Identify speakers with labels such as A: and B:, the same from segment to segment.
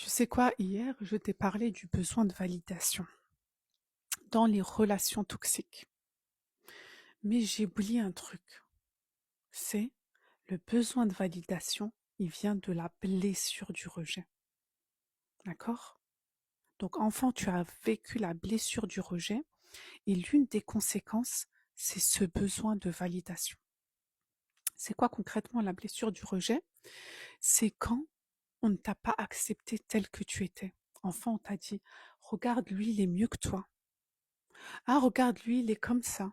A: Tu sais quoi, hier, je t'ai parlé du besoin de validation dans les relations toxiques. Mais j'ai oublié un truc, c'est le besoin de validation, il vient de la blessure du rejet. D'accord? Donc, enfant, tu as vécu la blessure du rejet et l'une des conséquences, c'est ce besoin de validation. C'est quoi concrètement la blessure du rejet? C'est quand on ne t'a pas accepté tel que tu étais. Enfant, on t'a dit, regarde, lui, il est mieux que toi. Ah, regarde, lui, il est comme ça.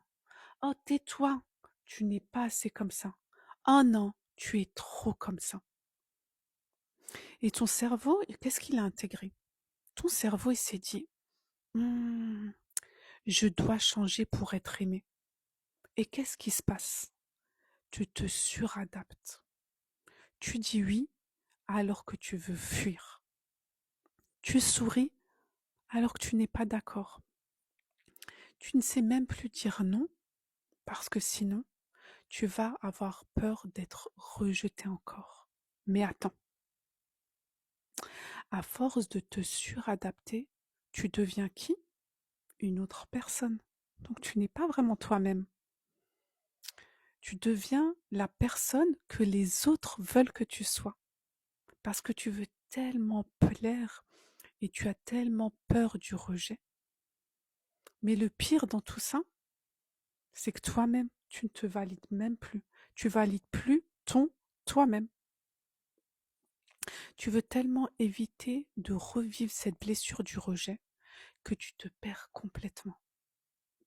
A: Oh, tais-toi, tu n'es pas assez comme ça. Oh non, tu es trop comme ça. Et ton cerveau, qu'est-ce qu'il a intégré? Ton cerveau, il s'est dit, Hmm, je dois changer pour être aimé. Et qu'est-ce qui se passe? Tu te suradaptes. Tu dis oui alors que tu veux fuir. Tu souris alors que tu n'es pas d'accord. Tu ne sais même plus dire non parce que sinon, tu vas avoir peur d'être rejeté encore. Mais attends, à force de te suradapter, tu deviens qui? Une autre personne. Donc tu n'es pas vraiment toi-même. Tu deviens la personne que les autres veulent que tu sois. Parce que tu veux tellement plaire et tu as tellement peur du rejet. Mais le pire dans tout ça, c'est que toi-même, tu ne te valides même plus. Tu valides plus ton toi-même. Tu veux tellement éviter de revivre cette blessure du rejet que tu te perds complètement.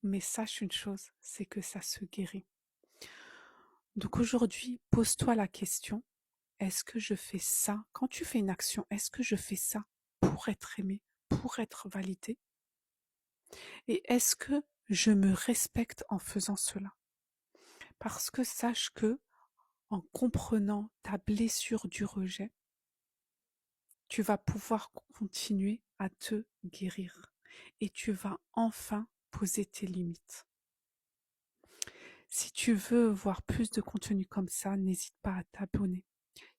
A: Mais sache une chose, c'est que ça se guérit. Donc aujourd'hui, pose-toi la question, est-ce que je fais ça? Quand tu fais une action, est-ce que je fais ça pour être aimé, pour être validé? Et est-ce que je me respecte en faisant cela? Parce que sache que, en comprenant ta blessure du rejet, tu vas pouvoir continuer à te guérir et tu vas enfin poser tes limites. Si tu veux voir plus de contenu comme ça, n'hésite pas à t'abonner.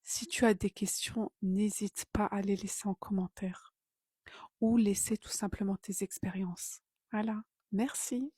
A: Si tu as des questions, n'hésite pas à les laisser en commentaire ou laisser tout simplement tes expériences. Voilà, merci.